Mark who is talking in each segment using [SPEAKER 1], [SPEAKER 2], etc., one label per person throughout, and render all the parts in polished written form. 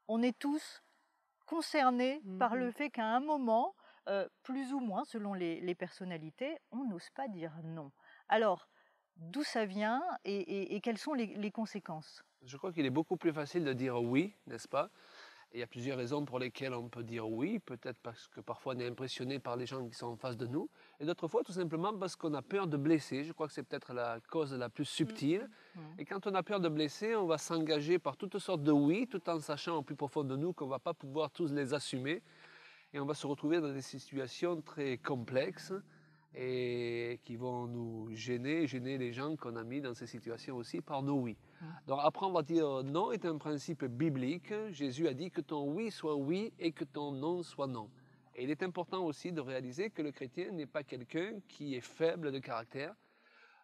[SPEAKER 1] on est tous concernés par le fait qu'à un moment, plus ou moins selon les personnalités, on n'ose pas dire non. Alors, d'où ça vient et quelles sont les conséquences?
[SPEAKER 2] Je crois qu'il est beaucoup plus facile de dire oui, n'est-ce pas? Et il y a plusieurs raisons pour lesquelles on peut dire oui. Peut-être parce que parfois on est impressionné par les gens qui sont en face de nous. Et d'autres fois, tout simplement parce qu'on a peur de blesser. Je crois que c'est peut-être la cause la plus subtile.
[SPEAKER 1] Mmh.
[SPEAKER 2] Et quand on a peur de blesser, on va s'engager par toutes sortes de oui, tout en sachant au plus profond de nous qu'on ne va pas pouvoir tous les assumer. Et on va se retrouver dans des situations très complexes et qui vont nous gêner les gens qu'on a mis dans ces situations aussi par nos oui. Donc apprendre à dire non est un principe biblique. Jésus a dit que ton oui soit oui et que ton non soit non. Et il est important aussi de réaliser que le chrétien n'est pas quelqu'un qui est faible de caractère.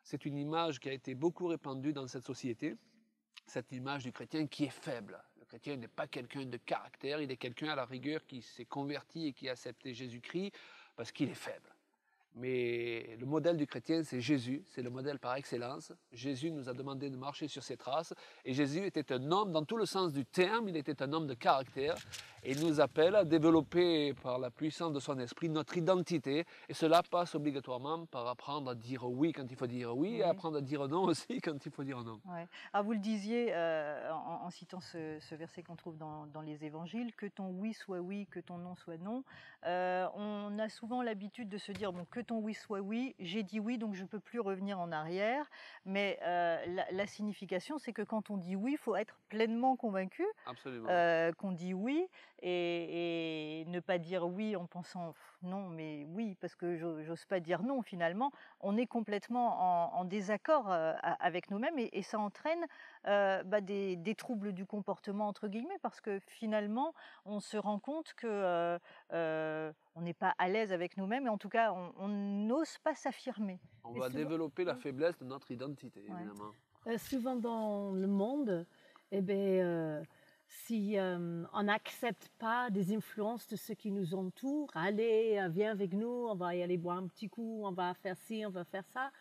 [SPEAKER 2] C'est une image qui a été beaucoup répandue dans cette société, cette image du chrétien qui est faible. Le chrétien n'est pas quelqu'un de caractère, il est quelqu'un à la rigueur qui s'est converti et qui a accepté Jésus-Christ parce qu'il est faible. Mais le modèle du chrétien, c'est Jésus, c'est le modèle par excellence. Jésus nous a demandé de marcher sur ses traces. Et Jésus était un homme, dans tout le sens du terme, il était un homme de caractère. Et il nous appelle à développer par la puissance de son esprit notre identité. Et cela passe obligatoirement par apprendre à dire oui quand il faut dire oui, et
[SPEAKER 1] Oui.
[SPEAKER 2] apprendre à dire non aussi quand il faut dire non.
[SPEAKER 1] Ouais. Ah, vous le disiez en citant ce verset qu'on trouve dans les évangiles, que ton oui soit oui, que ton non soit non. On a souvent l'habitude de se dire, bon, que ton oui soit oui, j'ai dit oui, donc je ne peux plus revenir en arrière. Mais la signification, c'est que quand on dit oui, il faut être pleinement convaincu
[SPEAKER 2] Absolument.
[SPEAKER 1] qu'on dit oui et ne pas dire oui en pensant non, mais oui, parce que j'ose pas dire non finalement. On est complètement en désaccord avec nous-mêmes et ça entraîne des troubles du comportement entre guillemets parce que finalement on se rend compte que on n'est pas à l'aise avec nous-mêmes et en tout cas on n'ose pas s'affirmer.
[SPEAKER 2] On
[SPEAKER 3] Et
[SPEAKER 2] va
[SPEAKER 3] souvent,
[SPEAKER 2] développer la faiblesse de notre identité,
[SPEAKER 1] Ouais.
[SPEAKER 2] évidemment.
[SPEAKER 3] souvent dans le monde, eh ben, si on n'accepte pas des influences de ceux qui nous entourent, allez, viens avec nous, on va y aller boire un petit coup, on va faire ci, on va faire ça.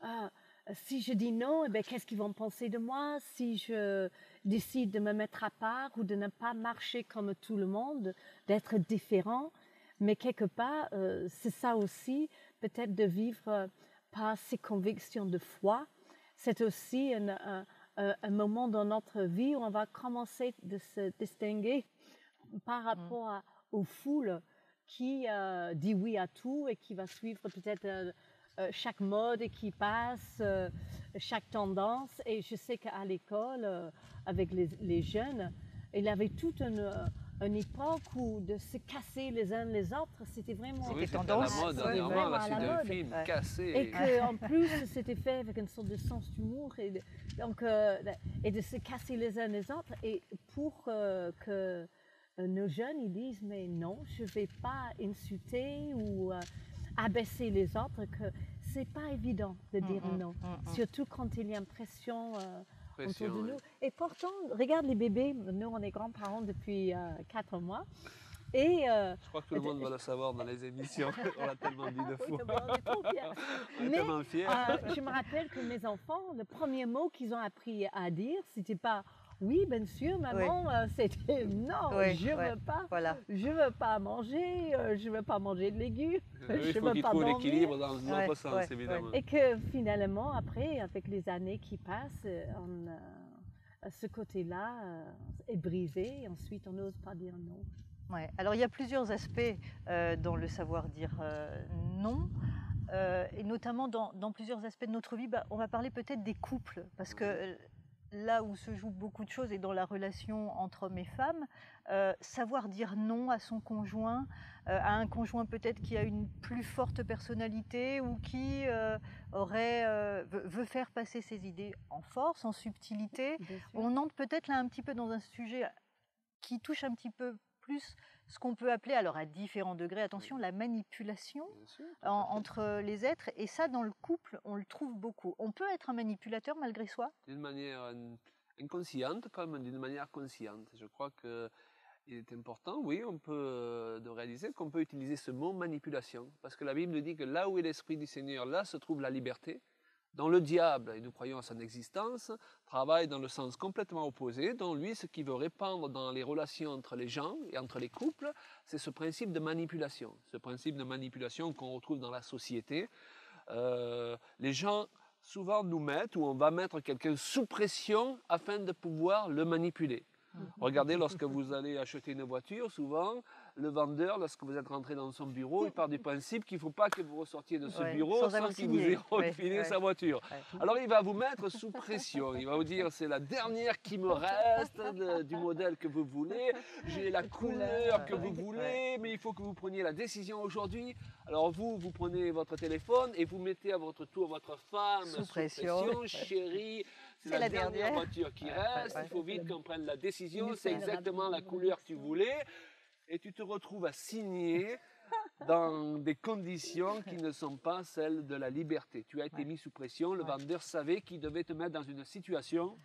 [SPEAKER 3] Euh, si je dis non, eh ben, qu'est-ce qu'ils vont penser de moi? Si je décide de me mettre à part ou de ne pas marcher comme tout le monde, d'être différent, mais quelque part, c'est ça aussi, peut-être de vivre par ses convictions de foi. C'est aussi un moment dans notre vie où on va commencer de se distinguer par rapport aux foules qui dit oui à tout et qui va suivre peut-être chaque mode qui passe, chaque tendance. Et je sais qu'à l'école, avec les jeunes, il y avait toute une époque où de se casser les uns les autres, c'était vraiment...
[SPEAKER 2] Oui, c'était à la
[SPEAKER 1] tendance.
[SPEAKER 2] mode
[SPEAKER 1] Ouais,
[SPEAKER 2] dernièrement,
[SPEAKER 3] vraiment
[SPEAKER 2] la
[SPEAKER 3] à
[SPEAKER 2] suite
[SPEAKER 3] la
[SPEAKER 2] d'un
[SPEAKER 3] mode.
[SPEAKER 2] film
[SPEAKER 1] Ouais.
[SPEAKER 2] cassé.
[SPEAKER 3] Et qu'en plus, c'était fait avec une sorte de sens d'humour et de se casser les uns les autres. Et pour que nos jeunes, ils disent, mais non, je ne vais pas insulter ou abaisser les autres, que c'est pas évident de dire non. Surtout quand il y a une pression autour de nous.
[SPEAKER 2] Oui.
[SPEAKER 3] Et pourtant, regarde les bébés, nous on est grands-parents depuis 4 mois. Et
[SPEAKER 2] Je crois que tout le monde va le savoir dans les émissions. On l'a tellement dit de
[SPEAKER 3] oui,
[SPEAKER 2] fois.
[SPEAKER 3] on est trop fiers.
[SPEAKER 2] On est
[SPEAKER 3] Mais
[SPEAKER 2] tellement fiers.
[SPEAKER 3] je me rappelle que mes enfants, le premier mot qu'ils ont appris à dire, c'était pas oui, bien sûr, maman, c'était non,
[SPEAKER 1] Oui,
[SPEAKER 3] je
[SPEAKER 1] ouais,
[SPEAKER 3] veux pas,
[SPEAKER 1] voilà.
[SPEAKER 3] je veux pas manger, je veux pas manger de légumes,
[SPEAKER 2] Oui, il
[SPEAKER 3] je
[SPEAKER 2] faut
[SPEAKER 3] veux
[SPEAKER 2] qu'ils
[SPEAKER 3] pas
[SPEAKER 2] trouvent
[SPEAKER 3] dormir.
[SPEAKER 2] l'équilibre dans l'autre
[SPEAKER 1] Ouais,
[SPEAKER 2] sens,
[SPEAKER 1] ouais,
[SPEAKER 2] évidemment.
[SPEAKER 3] Et que finalement, après, avec les années qui passent, ce côté-là est brisé et ensuite on n'ose pas dire non.
[SPEAKER 1] Ouais. Alors il y a plusieurs aspects dans le savoir dire non, et notamment dans plusieurs aspects de notre vie. On va parler peut-être des couples, parce que là où se jouent beaucoup de choses et dans la relation entre hommes et femmes, savoir dire non à son conjoint, à un conjoint peut-être qui a une plus forte personnalité ou qui veut faire passer ses idées en force, en subtilité.
[SPEAKER 3] Bien sûr.
[SPEAKER 1] On entre peut-être là un petit peu dans un sujet qui touche un petit peu plus ce qu'on peut appeler, alors à différents degrés, attention, la manipulation
[SPEAKER 2] Bien sûr, tout à fait.
[SPEAKER 1] entre les êtres. Et ça, dans le couple, on le trouve beaucoup. On peut être un manipulateur malgré soi.
[SPEAKER 2] D'une manière inconsciente comme d'une manière consciente. Je crois qu'il est important, oui, on peut de réaliser qu'on peut utiliser ce mot manipulation. Parce que la Bible nous dit que là où est l'Esprit du Seigneur, là se trouve la liberté. Dans le diable, et nous croyons à son existence, travaille dans le sens complètement opposé. Dans lui, ce qu'il veut répandre dans les relations entre les gens et entre les couples, c'est ce principe de manipulation. Ce principe de manipulation qu'on retrouve dans la société. Les gens souvent nous mettent, ou on va mettre quelqu'un sous pression afin de pouvoir le manipuler. Regardez, lorsque vous allez acheter une voiture, souvent, le vendeur, lorsque vous êtes rentré dans son bureau, il part du principe qu'il ne faut pas que vous ressortiez de ce bureau sans qu'il vous ait refilé sa voiture. Alors, il va vous mettre sous pression. Il va vous dire, c'est la dernière qui me reste du modèle que vous voulez. J'ai la couleur que vous voulez, mais il faut que vous preniez la décision aujourd'hui. Alors, vous prenez votre téléphone et vous mettez à votre tour votre femme sous pression. Chérie, c'est la dernière voiture qui reste. Il faut vite qu'on prenne la décision. C'est exactement la couleur que tu voulais. Et tu te retrouves à signer dans des conditions qui ne sont pas celles de la liberté. Tu as été mis sous pression, le vendeur savait qu'il devait te mettre dans une situation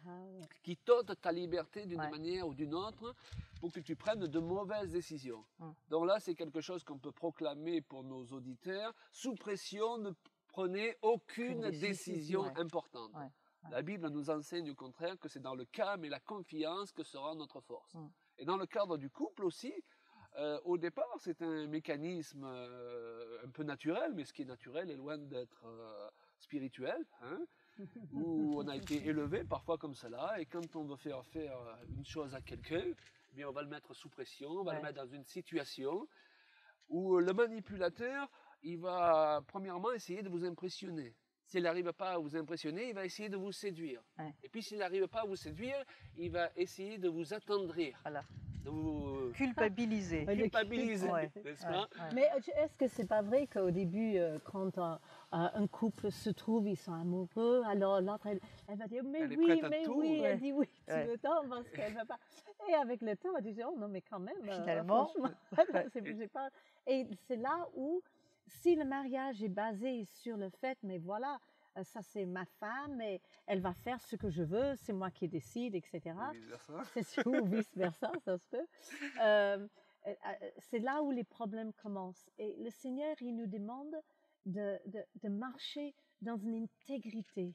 [SPEAKER 2] qui t'ôte ta liberté d'une manière ou d'une autre pour que tu prennes de mauvaises décisions. Donc là, c'est quelque chose qu'on peut proclamer pour nos auditeurs. Sous pression, ne prenez aucune décision importante. La Bible nous enseigne au contraire que c'est dans le calme et la confiance que sera notre force. Et dans le cadre du couple aussi, au départ, c'est un mécanisme un peu naturel, mais ce qui est naturel est loin d'être spirituel, hein, où on a été élevé parfois comme cela, et quand on veut faire une chose à quelqu'un, eh bien on va le mettre sous pression, on va le mettre dans une situation où le manipulateur, il va premièrement essayer de vous impressionner. S'il n'arrive pas à vous impressionner, il va essayer de vous séduire. Et puis s'il n'arrive pas à vous séduire, il va essayer de vous attendrir.
[SPEAKER 1] Voilà.
[SPEAKER 2] De vous
[SPEAKER 1] culpabiliser.
[SPEAKER 2] N'est-ce pas?
[SPEAKER 3] Mais est-ce que c'est pas vrai qu'au début, quand un couple se trouve, ils sont amoureux, alors l'autre, elle va dire mais oui, elle dit oui tout le temps parce qu'elle va pas. Et avec le temps, elle dit oh non mais quand même.
[SPEAKER 1] Finalement,
[SPEAKER 3] c'est pas. Et c'est là où si le mariage est basé sur le fait, mais voilà, ça c'est ma femme et elle va faire ce que je veux, c'est moi qui décide, etc. C'est sûr, ou vice-versa, ça se peut. C'est là où les problèmes commencent. Et le Seigneur, il nous demande de marcher dans une intégrité,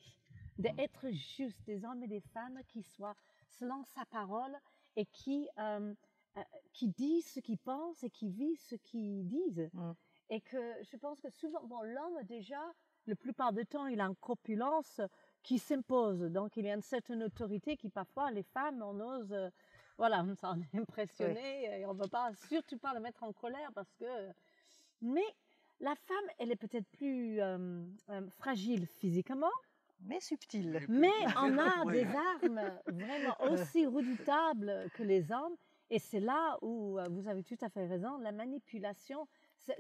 [SPEAKER 3] d'être juste, des hommes et des femmes qui soient selon sa parole et qui disent ce qu'ils pensent et qui vivent ce qu'ils disent. Et que je pense que souvent, bon, l'homme déjà, la plupart du temps, il a une corpulence qui s'impose. Donc, il y a une certaine autorité qui, parfois, les femmes, on ose, voilà, s'en impressionner. Et on ne veut pas, surtout pas le mettre en colère parce que... Mais la femme, elle est peut-être plus fragile physiquement.
[SPEAKER 1] Mais subtile.
[SPEAKER 3] Mais on a des armes vraiment aussi redoutables que les hommes. Et c'est là où vous avez tout à fait raison, la manipulation,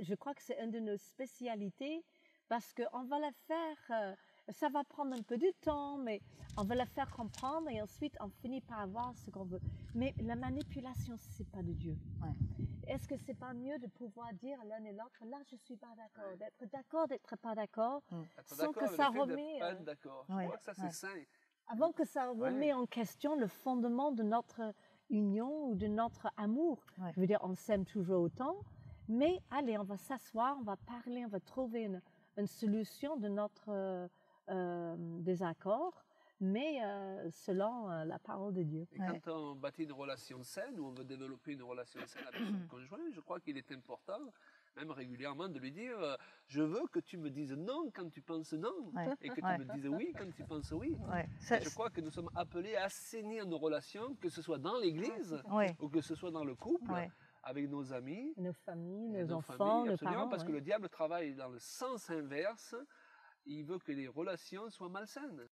[SPEAKER 3] je crois que c'est une de nos spécialités parce qu'on va la faire, ça va prendre un peu de temps, mais on va la faire comprendre et ensuite on finit par avoir ce qu'on veut. Mais la manipulation, c'est pas de Dieu. Est-ce que c'est pas mieux de pouvoir dire l'un et l'autre, là je suis pas d'accord, d'être pas d'accord, sans que ça remet.
[SPEAKER 2] Pas d'accord. Je crois que ça c'est sain.
[SPEAKER 3] Avant que ça remet en question le fondement de notre union ou de notre amour. Je veux dire, on s'aime toujours autant, mais allez, on va s'asseoir, on va parler, on va trouver une solution de notre désaccord, mais selon la parole de Dieu.
[SPEAKER 2] Et quand on bâtit une relation saine, ou on veut développer une relation saine avec son conjoint, je crois qu'il est important, même régulièrement, de lui dire je veux que tu me dises non quand tu penses non, et que tu me dises oui quand tu penses oui. Je crois que nous sommes appelés à assainir nos relations, que ce soit dans l'Église ou que ce soit dans le couple, avec nos amis,
[SPEAKER 3] nos familles, nos enfants, nos parents.
[SPEAKER 2] Parce que le diable travaille dans le sens inverse. Il veut que les relations soient malsaines.